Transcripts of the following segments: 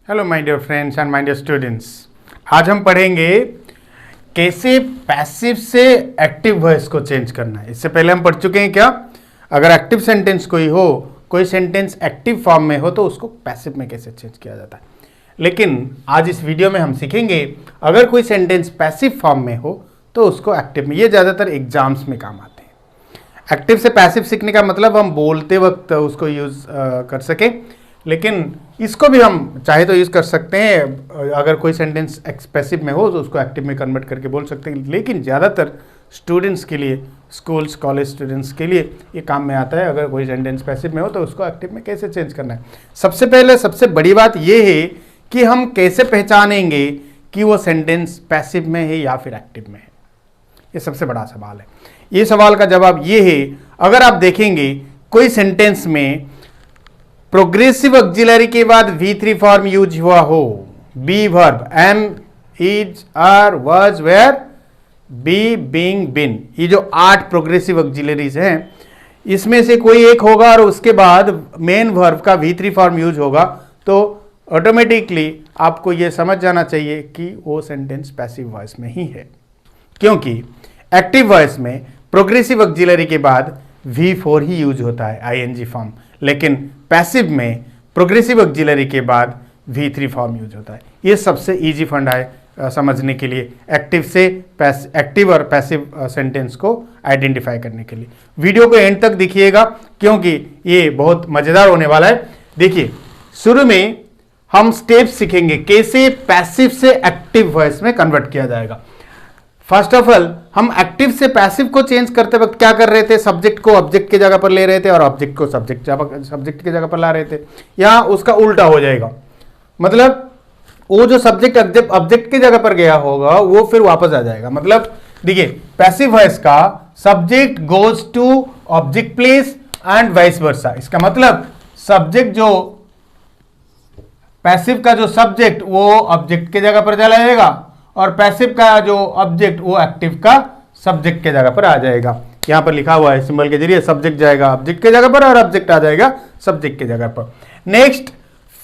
Hello my dear friends and my dear students. आज हम पढ़ेंगे कैसे पैसिव से एक्टिव वॉइस को चेंज करना है। इससे पहले हम पढ़ चुके हैं क्या, अगर एक्टिव सेंटेंस कोई हो, कोई सेंटेंस एक्टिव फॉर्म में हो तो उसको पैसिव में कैसे चेंज किया जाता है। लेकिन आज इस वीडियो में हम सीखेंगे अगर कोई सेंटेंस पैसिव फॉर्म में हो तो उसको एक्टिव में। ये ज़्यादातर एग्जाम्स में काम आते हैं। एक्टिव से पैसिव सीखने का मतलब हम बोलते वक्त उसको यूज़ कर सकें, लेकिन इसको भी हम चाहे तो यूज़ कर सकते हैं। अगर कोई सेंटेंस पैसिव में हो तो उसको एक्टिव में कन्वर्ट करके बोल सकते हैं, लेकिन ज़्यादातर स्टूडेंट्स के लिए, स्कूल्स कॉलेज स्टूडेंट्स के लिए ये काम में आता है। अगर कोई सेंटेंस पैसिव में हो तो उसको एक्टिव में कैसे चेंज करना है। सबसे पहले सबसे बड़ी बात ये है कि हम कैसे पहचानेंगे कि वो सेंटेंस पैसिव में है या फिर एक्टिव में है। ये सबसे बड़ा सवाल है। ये सवाल का जवाब ये है, अगर आप देखेंगे कोई सेंटेंस में प्रोग्रेसिव ऑक्सिलरी के बाद V3 फॉर्म यूज हुआ हो, be verb, am, is, are, was, were, be, being, been, ये जो 8 प्रोग्रेसिव ऑक्सिलरीज हैं इसमें से कोई एक होगा और उसके बाद मेन वर्ब का V3 फॉर्म यूज होगा, तो ऑटोमेटिकली आपको ये समझ जाना चाहिए कि वो सेंटेंस पैसिव वॉइस में ही है, क्योंकि एक्टिव वॉइस में प्रोग्रेसिव ऑक्सिलरी के बाद V4 ही यूज होता है, ING फॉर्म, लेकिन पैसिव में प्रोग्रेसिव ऑक्सिलरी के बाद V3 फॉर्म यूज होता है। ये सबसे इजी फंडा है समझने के लिए, एक्टिव और पैसिव सेंटेंस को आइडेंटिफाई करने के लिए। वीडियो को एंड तक देखिएगा क्योंकि ये बहुत मज़ेदार होने वाला है। देखिए, शुरू में हम स्टेप सीखेंगे कैसे पैसिव से एक्टिव वॉइस में कन्वर्ट किया जाएगा। फर्स्ट ऑफ ऑल, हम एक्टिव से पैसिव को चेंज करते वक्त क्या कर रहे थे, सब्जेक्ट को ऑब्जेक्ट के जगह पर ले रहे थे और ऑब्जेक्ट को सब्जेक्ट के जगह पर ला रहे थे। यहाँ उसका उल्टा हो जाएगा, मतलब वो जो सब्जेक्ट ऑब्जेक्ट की जगह पर गया होगा वो फिर वापस आ जाएगा। मतलब देखिए, पैसिव वॉइस का subject goes to object place and vice versa. इसका मतलब सब्जेक्ट जो पैसिव का जो सब्जेक्ट वो ऑब्जेक्ट के जगह पर चला जाएगा और पैसिव का जो ऑब्जेक्ट वो एक्टिव का सब्जेक्ट के जगह पर आ जाएगा। यहां पर लिखा हुआ है सिंबल के जरिए, सब्जेक्ट जाएगा ऑब्जेक्ट के जगह पर और ऑब्जेक्ट आ जाएगा सब्जेक्ट के जगह पर। Next,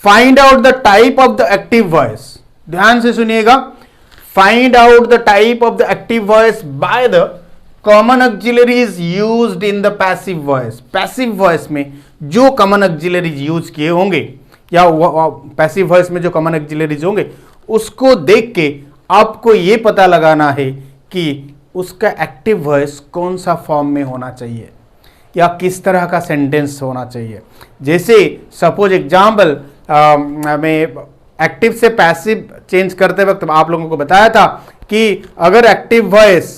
find out the type of the active voice. ध्यान से सुनिएगा, find out the type of the active voice by the common auxiliaries used in the passive voice. Passive voice में जो कॉमन ऑक्सिलरीज यूज किए होंगे या passive voice में जो कॉमन ऑक्सिलरीज होंगे उसको देख के आपको ये पता लगाना है कि उसका एक्टिव वॉइस कौन सा फॉर्म में होना चाहिए या किस तरह का सेंटेंस होना चाहिए। जैसे सपोज एग्जाम्पल में एक्टिव से पैसिव चेंज करते वक्त आप लोगों को बताया था कि अगर एक्टिव वॉइस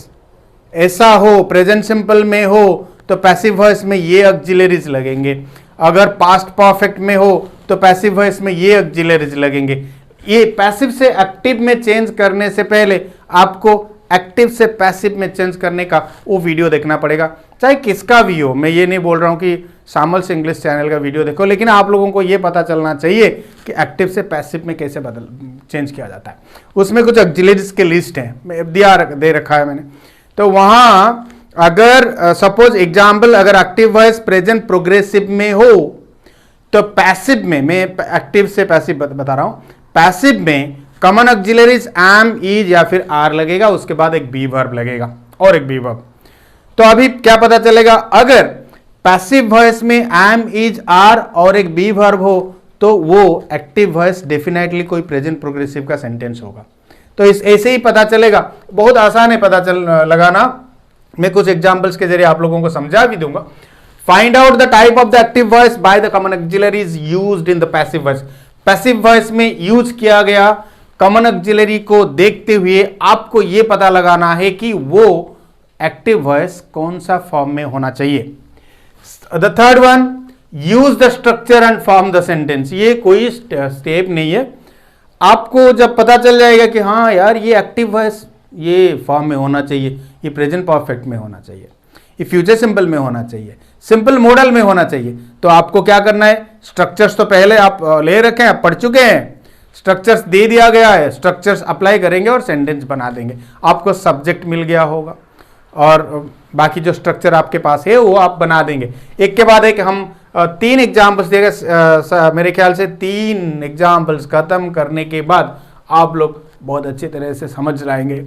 ऐसा हो, प्रेजेंट सिंपल में हो, तो पैसिव वॉइस में ये ऑक्सिलरीज लगेंगे। अगर पास्ट परफेक्ट में हो तो पैसिव वॉइस में ये ऑक्सिलरीज लगेंगे। ये पैसिव से एक्टिव में चेंज करने से पहले आपको एक्टिव से पैसिव में चेंज करने का वो वीडियो देखना पड़ेगा, चाहे किसका भी हो। मैं ये नहीं बोल रहा हूँ कि सामल्स इंग्लिश चैनल का वीडियो देखो, लेकिन आप लोगों को ये पता चलना चाहिए कि एक्टिव से पैसिव में कैसे चेंज किया जाता है। उसमें कुछ ऑक्सिलरीज के लिस्ट हैं, दे रखा है मैंने। तो वहाँ अगर सपोज एग्जाम्पल, अगर एक्टिव वॉइस प्रेजेंट प्रोग्रेसिव में हो तो पैसिव में, मैं एक्टिव से पैसिव बता रहा हूँ, पैसिव में कॉमन ऑक्सिलरीज एम, इज या फिर आर लगेगा, उसके बाद एक बी वर्ब लगेगा और एक बी वर्ब। तो अभी क्या पता चलेगा, अगर पैसिव वॉइस में एम, इज, आर और एक बी वर्ब हो तो वो एक्टिव वॉइस डेफिनेटली कोई प्रेजेंट प्रोग्रेसिव का सेंटेंस होगा। तो इस ऐसे ही पता चलेगा, बहुत आसान है पता लगाना। मैं कुछ एग्जाम्पल्स के जरिए आप लोगों को समझा भी दूंगा। Find out the type of the active voice by the common auxiliaries used in the passive voice. Passive voice में यूज किया गया कॉमन ऑक्सिलरी को देखते हुए आपको यह पता लगाना है कि वो एक्टिव वॉइस कौन सा फॉर्म में होना चाहिए। The third one, use the structure and form the sentence. ये कोई स्टेप नहीं है, आपको जब पता चल जाएगा कि हाँ यार ये एक्टिव वॉइस ये फॉर्म में होना चाहिए, ये प्रेजेंट परफेक्ट में होना चाहिए, ये फ्यूचर सिंपल में होना चाहिए, सिंपल मॉडल में होना चाहिए, तो आपको क्या करना है, स्ट्रक्चर्स तो पहले आप ले रखे हैं, आप पढ़ चुके हैं, स्ट्रक्चर्स दे दिया गया है, स्ट्रक्चर्स अप्लाई करेंगे और सेंटेंस बना देंगे। आपको सब्जेक्ट मिल गया होगा, और बाकी जो स्ट्रक्चर आपके पास है वो आप बना देंगे। एक के बाद एक हम 3 एग्जाम्पल्स देगा, मेरे ख्याल से 3 एग्जाम्पल्स खत्म करने के बाद आप लोग बहुत अच्छी तरह से समझ लाएंगे।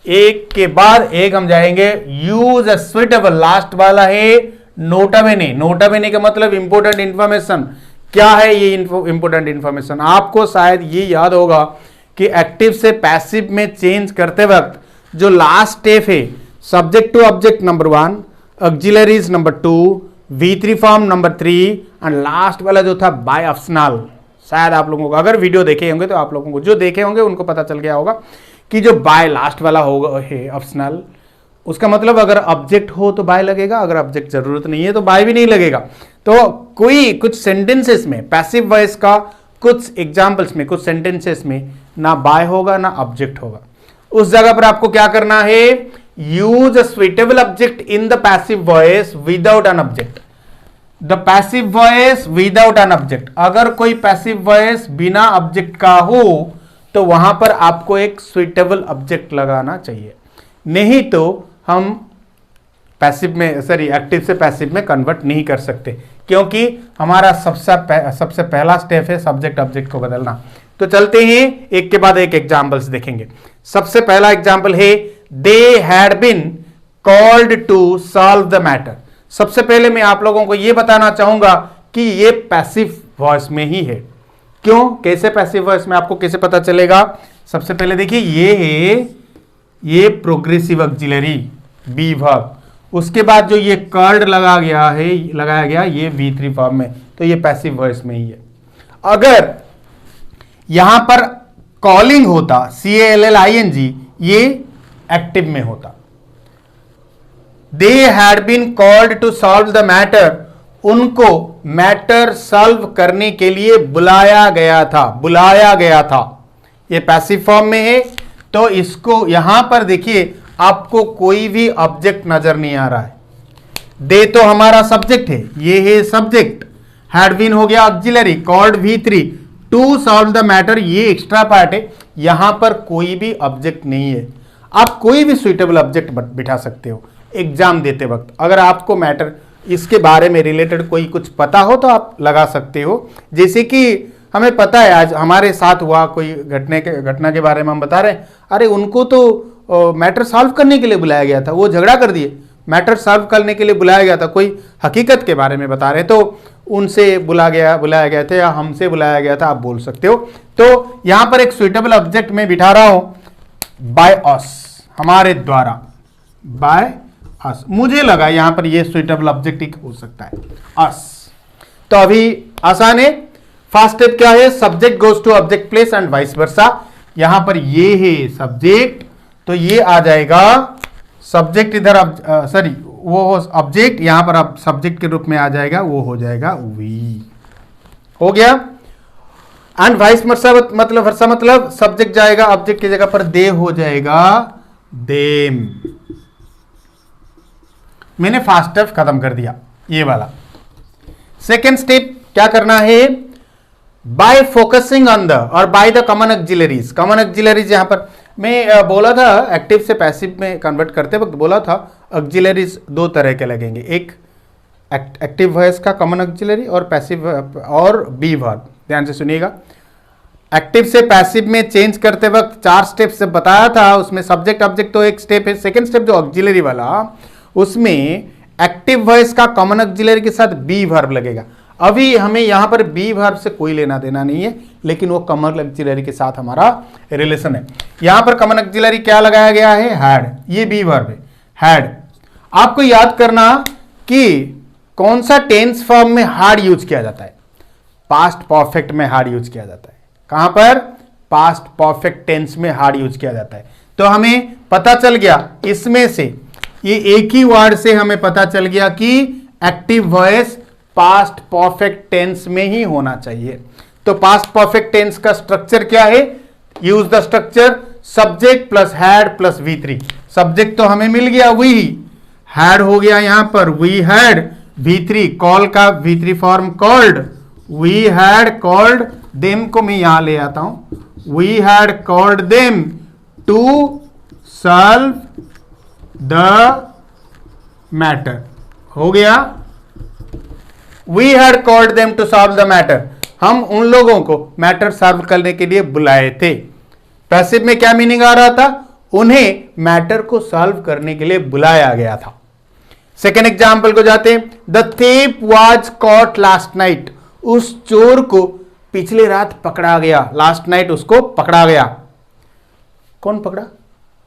एक के बाद एक हम जाएंगे। यूज अ सुइटेबल, लास्ट वाला है नोटा बेने। नोटा बेने का मतलब इंपोर्टेंट इंफॉर्मेशन। क्या है ये इंपोर्टेंट इंफॉर्मेशन? आपको शायद ये याद होगा कि एक्टिव से पैसिव में चेंज करते वक्त जो लास्ट स्टेप है, subject to object number 1, auxiliaries number 2, V3 form number 3 and last वाला जो था बाय ऑप्शनल। शायद आप लोगों को अगर वीडियो देखे होंगे तो आप लोगों को, जो देखे होंगे उनको पता चल गया होगा कि जो बाय लास्ट वाला होगा है ऑप्शनल, उसका मतलब अगर ऑब्जेक्ट हो तो बाय लगेगा, अगर ऑब्जेक्ट जरूरत नहीं है तो बाय भी नहीं लगेगा। तो कोई कुछ सेंटेंसेस में पैसिव वॉइस का कुछ एग्जांपल्स में, कुछ सेंटेंसेस में ना बाय होगा ना ऑब्जेक्ट होगा। उस जगह पर आपको क्या करना है? Use a suitable object in the passive voice without an object. The passive voice without an object, अगर कोई पैसिव वॉइस बिना ऑब्जेक्ट का हो तो वहां पर आपको एक सुइटेबल ऑब्जेक्ट लगाना चाहिए, नहीं तो हम पैसिव में, सॉरी, एक्टिव से पैसिव में कन्वर्ट नहीं कर सकते, क्योंकि हमारा सबसे पहला स्टेप है सब्जेक्ट ऑब्जेक्ट को बदलना। तो चलते हैं, एक के बाद एक एग्जांपल्स देखेंगे। सबसे पहला एग्जांपल है they had been called to solve the matter. सबसे पहले मैं आप लोगों को यह बताना चाहूंगा कि यह पैसिव वॉइस में ही है। क्यों? कैसे पैसिव वॉइस में, आपको कैसे पता चलेगा? सबसे पहले देखिए, ये है, ये प्रोग्रेसिव ऑक्सिलरी बी वर्ब, उसके बाद जो ये कॉल्ड लगाया गया ये V3 फॉर्म में, तो ये पैसिव वॉइस में ही है। अगर यहां पर कॉलिंग होता CALLING, ये एक्टिव में होता। They had been called to solve the matter, उनको मैटर सॉल्व करने के लिए बुलाया गया था। ये पैसिव फॉर्म में है, तो इसको यहां पर देखिए आपको कोई भी ऑब्जेक्ट नजर नहीं आ रहा है। दे तो हमारा सब्जेक्ट है, ये है सब्जेक्ट, हैड बीन हो गया auxiliary, called V3, to solve the matter ये एक्स्ट्रा पार्ट है। यहां पर कोई भी ऑब्जेक्ट नहीं है। आप कोई भी सुइटेबल ऑब्जेक्ट बिठा सकते हो एग्जाम देते वक्त। अगर आपको मैटर इसके बारे में रिलेटेड कोई कुछ पता हो तो आप लगा सकते हो। जैसे कि हमें पता है आज हमारे साथ हुआ कोई घटना के बारे में हम बता रहे हैं, अरे उनको तो मैटर सॉल्व करने के लिए बुलाया गया था, वो झगड़ा कर दिए, मैटर सॉल्व करने के लिए बुलाया गया था। कोई हकीकत के बारे में बता रहे तो उनसे बुलाया गया था या हमसे बुलाया गया था, आप बोल सकते हो। तो यहां पर एक सुइटेबल ऑब्जेक्ट में बिठा रहा हूं, बाय अस, हमारे द्वारा, बाय अस। मुझे लगा यहां पर ये सुइटेबल ऑब्जेक्ट ही हो सकता है, अस। तो अभी आसान है। फर्स्ट स्टेप क्या है? Subject goes to object place and vice versa. यहां पर ये है सब्जेक्ट, तो ये आ जाएगा सब्जेक्ट, इधर सॉरी वो ऑब्जेक्ट, यहां पर अब सब्जेक्ट के रूप में आ जाएगा, वो हो जाएगा वी। हो गया। एंड वाइस वर्सा मतलब सब्जेक्ट जाएगा ऑब्जेक्ट की जगह पर, दे हो जाएगा देम। मैंने फर्स्ट स्टेप खत्म कर दिया, ये वाला। सेकेंड स्टेप क्या करना है? बाय फोकसिंग ऑन द और by the common auxiliaries. Common auxiliaries यहां पर मैं बोला था एक्टिव से पैसिव में कन्वर्ट करते वक्त बोला था ऑक्सिलरीज 2 तरह के लगेंगे, एक एक्टिव वॉइस का कॉमन ऑक्सिलरी और पैसिव और बी वर्ब। ध्यान से सुनिएगा। एक्टिव से पैसिव में चेंज करते वक्त 4 स्टेप से बताया था, उसमें सब्जेक्ट ऑब्जेक्ट तो एक स्टेप है। सेकेंड स्टेप जो ऑक्सिलरी वाला, उसमें एक्टिव वॉइस का कॉमन ऑक्सिलरी के साथ बी वर्ब लगेगा। अभी हमें यहां पर बी वर्ब से कोई लेना देना नहीं है, लेकिन वो कॉमन ऑक्सिलरी के साथ हमारा रिलेशन है। यहां पर कॉमन ऑक्सिलरी क्या लगाया गया है? हैड, ये बी वर्ब है, हैड। आपको याद करना कि कौन सा टेंस फॉर्म में हैड यूज किया जाता है? पास्ट परफेक्ट में हैड यूज किया जाता है। कहां पर? पास्ट परफेक्ट टेंस में हैड यूज किया जाता है। तो हमें पता चल गया इसमें से, ये एक ही वर्ड से हमें पता चल गया कि active voice past perfect tense में ही होना चाहिए। तो पास्ट परफेक्ट टेंस का स्ट्रक्चर क्या है? Use the structure subject plus had plus V3। Subject तो हमें मिल गया, वी हैड हो गया यहां पर, वी हैड, V3 कॉल का V3 form called, we had called them को मैं यहां ले आता हूं, we had called them to solve the matter. हो गया। We had called them to solve the matter, हम उन लोगों को मैटर सॉल्व करने के लिए बुलाए थे। पैसिव में क्या मीनिंग आ रहा था? उन्हें मैटर को सॉल्व करने के लिए बुलाया गया था। सेकेंड एग्जाम्पल को जाते हैं। The thief was cot last night, उस चोर को पिछले रात पकड़ा गया। लास्ट नाइट उसको पकड़ा गया। कौन पकड़ा?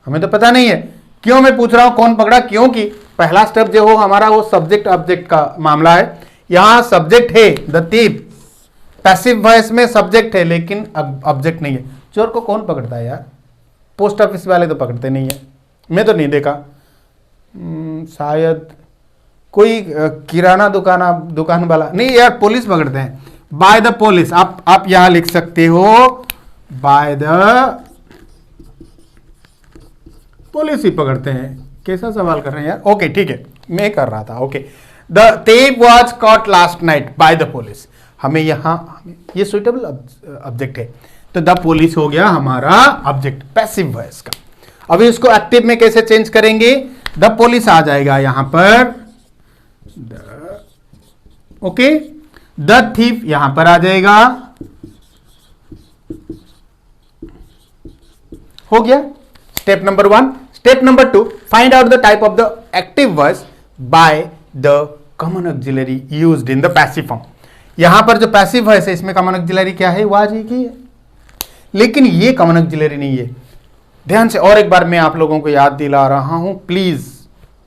हमें तो पता नहीं है। क्यों मैं पूछ रहा हूं कौन पकड़ा? क्योंकि पहला स्टेप जो हो हमारा वो सब्जेक्ट ऑब्जेक्ट का मामला है। यहां सब्जेक्ट है द थीफ, पैसिव वॉइस में सब्जेक्ट है लेकिन ऑब्जेक्ट नहीं है। चोर को कौन पकड़ता है यार? पोस्ट ऑफिस वाले तो पकड़ते नहीं है, मैं तो नहीं देखा। शायद कोई किराना दुकान वाला नहीं यार, पुलिस पकड़ते हैं। बाय द पुलिस, आप यहां लिख सकते हो बाय द पुलिस ही पकड़ते हैं। कैसा सवाल कर रहे हैं यार? ओके ठीक है, मैं कर रहा था। Okay, the thief was cot last night by the police. हमें यहां ये सुइटेबल ऑब्जेक्ट है, तो द पुलिस हो गया हमारा ऑब्जेक्ट पैसिव वॉइस का। अभी इसको एक्टिव में कैसे चेंज करेंगे? द पुलिस आ जाएगा यहां पर, ओके। द थीफ यहां पर आ जाएगा, हो गया step number 1। Step number 2, find out the type of the active voice by the common auxiliary used in the passive form. यहां पर जो पैसिव वॉइस है इसमें कॉमन ऑक्सिलरी क्या है? वाज ही की है, लेकिन ये कॉमन ऑक्सिलरी नहीं है। ध्यान से और एक बार मैं आप लोगों को याद दिला रहा हूं, प्लीज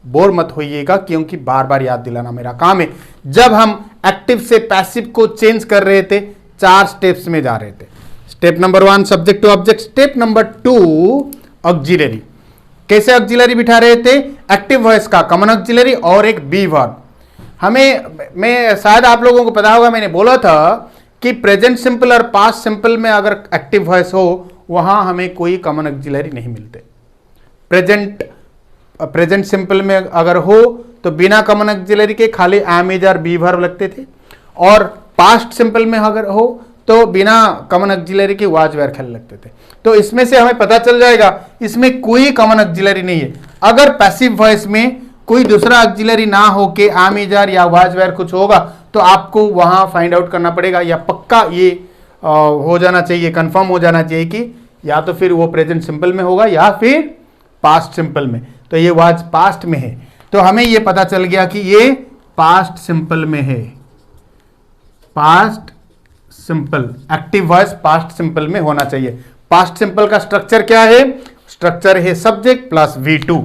बोर मत होइएगा, क्योंकि बार बार याद दिलाना मेरा काम है। जब हम एक्टिव से पैसिव को चेंज कर रहे थे 4 स्टेप्स में जा रहे थे। Step number 1 subject to object, step number 2 auxiliary. कैसे ऑक्सिलरी बिठा रहे थे? एक्टिव वॉइस का कॉमन ऑक्सिलरी और एक बी वर्ब। मैं शायद आप लोगों को पता होगा, मैंने बोला था कि प्रेजेंट सिंपल और पास्ट सिंपल में अगर एक्टिव वॉइस हो वहां हमें कोई कॉमन ऑक्सिलरी नहीं मिलते। प्रेजेंट सिंपल में अगर हो तो बिना कॉमन ऑक्सिलरी के खाली एम इज और बी वर्ब लगते थे, और पास्ट सिंपल में अगर हो तो बिना कॉमन ऑक्सिलरी के वाज वेर खेल लगते थे। तो इसमें से हमें पता चल जाएगा इसमें कोई कॉमन ऑक्सिलरी नहीं है। अगर पैसिव वॉइस में कोई दूसरा ऑक्सिलरी ना हो के आम इजार या वाज वेर कुछ होगा तो आपको वहां फाइंड आउट करना पड़ेगा, या पक्का ये हो जाना चाहिए, कंफर्म हो जाना चाहिए कि या तो फिर वो प्रेजेंट सिंपल में होगा या फिर पास्ट सिंपल में। तो ये वाज पास्ट में है, तो हमें ये पता चल गया कि ये पास्ट सिंपल में है। Past simple, active voice past simple में होना चाहिए। पास्ट सिंपल का स्ट्रक्चर क्या है? स्ट्रक्चर है subject plus V2।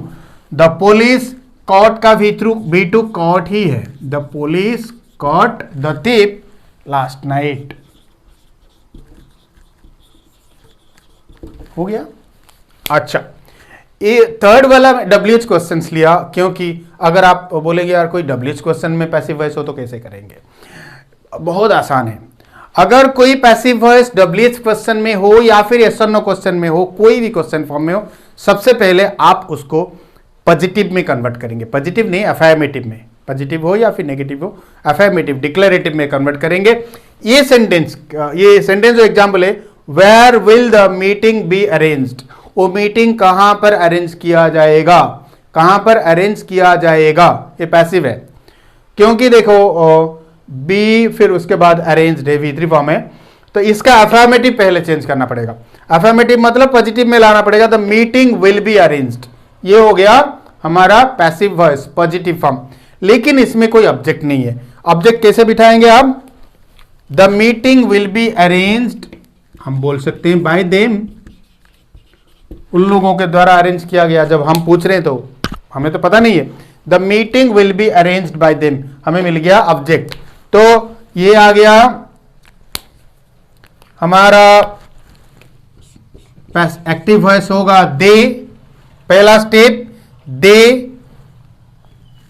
The police caught का V2 कॉट ही है। The police caught the thief last night. हो गया? अच्छा, ये थर्ड वाला WH क्वेश्चन लिया, क्योंकि अगर आप बोलेंगे यार कोई WH क्वेश्चन में पैसिव वॉइस हो तो कैसे करेंगे? बहुत आसान है। अगर कोई पैसिव वॉइस WH क्वेश्चन में हो या फिर yes और no क्वेश्चन में हो, कोई भी क्वेश्चन फॉर्म में हो, सबसे पहले आप उसको पॉजिटिव में कन्वर्ट करेंगे। पॉजिटिव नहीं, अफर्मेटिव में। पॉजिटिव हो या फिर नेगेटिव हो, अफर्मेटिव डिक्लेरेटिव में कन्वर्ट करेंगे। ये सेंटेंस जो एग्जाम्पल है, where will the meeting be arranged, वो मीटिंग कहां पर अरेंज किया जाएगा? कहां पर अरेंज किया जाएगा? ये पैसिव है, क्योंकि देखो बी फिर उसके बाद अरेंज्ड है, V3 फॉर्म है, तो इसका अफर्मेटिव पहले चेंज करना पड़ेगा। अफर्मेटिव मतलब पॉजिटिव में लाना पड़ेगा। The meeting will be arranged, ये हो गया हमारा पैसिव वॉइस पॉजिटिव फॉर्म। लेकिन इसमें कोई ऑब्जेक्ट नहीं है। ऑब्जेक्ट कैसे बिठाएंगे आप? The meeting will be arranged, हम बोल सकते हैं बाय देम, उन लोगों के द्वारा अरेंज किया गया। जब हम पूछ रहे हैं तो हमें तो पता नहीं है। The meeting will be arranged bye them, हमें मिल गया ऑब्जेक्ट। तो ये आ गया हमारा एक्टिव वॉइस होगा दे, पहला स्टेप दे,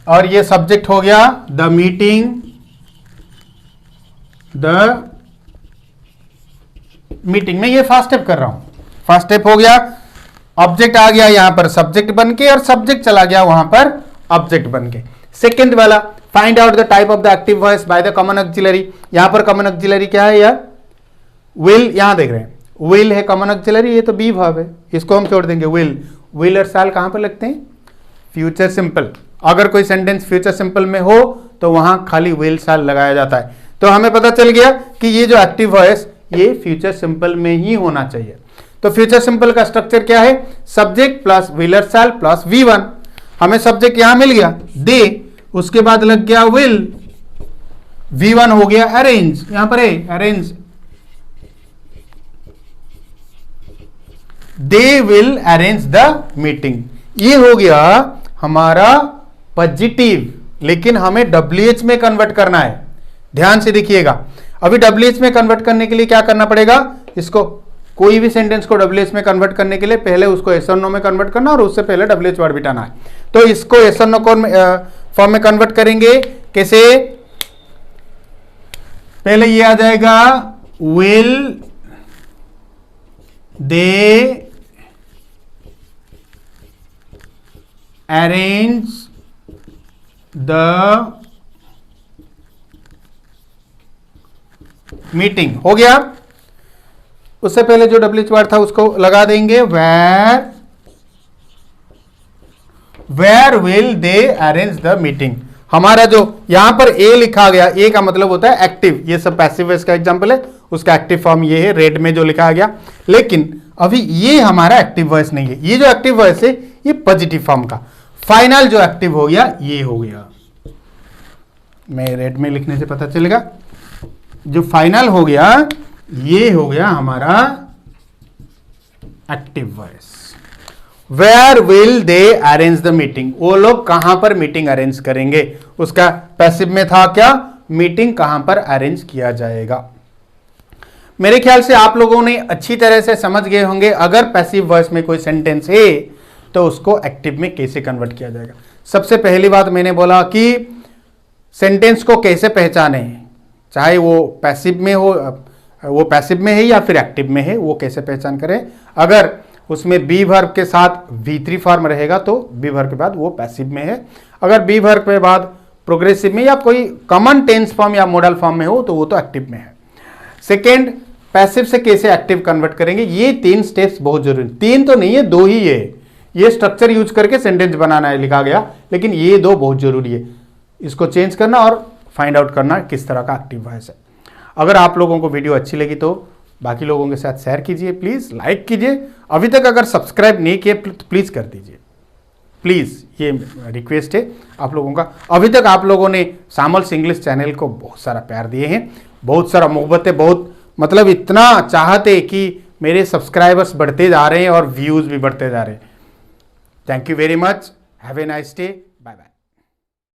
और ये सब्जेक्ट हो गया द मीटिंग, में ये फर्स्ट स्टेप कर रहा हूं। फर्स्ट स्टेप हो गया, ऑब्जेक्ट आ गया यहां पर सब्जेक्ट बन के, और सब्जेक्ट चला गया वहां पर ऑब्जेक्ट बन के। सेकेंड वाला, find out the type of the active voice by the common auxiliary. यहां पर कॉमन ऑक्सिलरी क्या है यार? विल, यहां देख रहे हैं विल है कॉमन ऑक्सिलरी, ये तो बी वर्ब है, इसको हम छोड़ देंगे। विल और साल कहां पर लगते हैं? Future simple. अगर कोई सेंटेंस फ्यूचर सिंपल में हो तो वहां खाली विल शैल लगाया जाता है। तो हमें पता चल गया कि ये जो एक्टिव वॉइस ये फ्यूचर सिंपल में ही होना चाहिए। तो फ्यूचर सिंपल का स्ट्रक्चर क्या है? सब्जेक्ट प्लस विल और शैल प्लस V1। हमें सब्जेक्ट यहां मिल गया दे, उसके बाद लग गया विल, V1 हो गया अरेंज, यहां पर है arrange, they will arrange the meeting. ये हो गया हमारा पॉजिटिव, लेकिन हमें WH में कन्वर्ट करना है। ध्यान से देखिएगा, अभी WH में कन्वर्ट करने के लिए क्या करना पड़ेगा? इसको कोई भी सेंटेंस को WH में कन्वर्ट करने के लिए पहले उसको yes और no में कन्वर्ट करना और उससे पहले WH वर्ड बिठाना है। तो इसको yes और no फॉर्म में कन्वर्ट करेंगे कैसे? पहले ये आ जाएगा will they arrange the meeting, हो गया। उससे पहले जो WH वर्ड था उसको लगा देंगे where will they arrange the meeting. हमारा जो यहां पर ए लिखा गया, ए का मतलब होता है एक्टिव, ये सब पैसिव वॉइस का एग्जांपल है, उसका एक्टिव फॉर्म ये है रेड में जो लिखा गया। लेकिन अभी ये हमारा एक्टिव वॉइस नहीं है, ये जो एक्टिव वॉइस है ये पॉजिटिव फॉर्म का। फाइनल जो एक्टिव हो गया ये हो गया, मैं रेड में लिखने से पता चलेगा, जो फाइनल हो गया ये हो गया हमारा active voice. Where will they arrange the meeting, वो लोग कहां पर मीटिंग अरेंज करेंगे। उसका पैसिव में था क्या? मीटिंग कहां पर अरेंज किया जाएगा। मेरे ख्याल से आप लोगों ने अच्छी तरह से समझ गए होंगे, अगर पैसिव वॉइस में कोई सेंटेंस है तो उसको एक्टिव में कैसे कन्वर्ट किया जाएगा। सबसे पहली बात मैंने बोला कि सेंटेंस को कैसे पहचाने, चाहे वो पैसिव में हो, वो पैसिव में है या फिर एक्टिव में है, वो कैसे पहचान करें। अगर उसमें बी वर्ब के साथ V3 फॉर्म रहेगा तो बी वर्ब के बाद वो पैसिव में है, अगर बी वर्ब के बाद प्रोग्रेसिव में या कोई कॉमन टेंस फॉर्म या मॉडल फॉर्म में हो तो वो तो एक्टिव में है। सेकेंड, पैसिव से कैसे एक्टिव कन्वर्ट करेंगे, ये 3 स्टेप्स बहुत जरूरी, 3 तो नहीं है 2 ही है। ये स्ट्रक्चर यूज करके सेंटेंस बनाना है लिखा गया, लेकिन ये 2 बहुत जरूरी है, इसको चेंज करना और फाइंड आउट करना किस तरह का एक्टिव वॉइस है। अगर आप लोगों को वीडियो अच्छी लगी तो बाकी लोगों के साथ शेयर कीजिए, प्लीज़ लाइक कीजिए। अभी तक अगर सब्सक्राइब नहीं किए तो प्लीज़ कर दीजिए, प्लीज़, ये रिक्वेस्ट है आप लोगों का। अभी तक आप लोगों ने सामल्स इंग्लिश चैनल को बहुत सारा प्यार दिए हैं, बहुत सारा मोहब्बत है, बहुत मतलब इतना चाहते कि मेरे सब्सक्राइबर्स बढ़ते जा रहे हैं और व्यूज़ भी बढ़ते जा रहे हैं। Thank you very much, have a nice day, bye bye.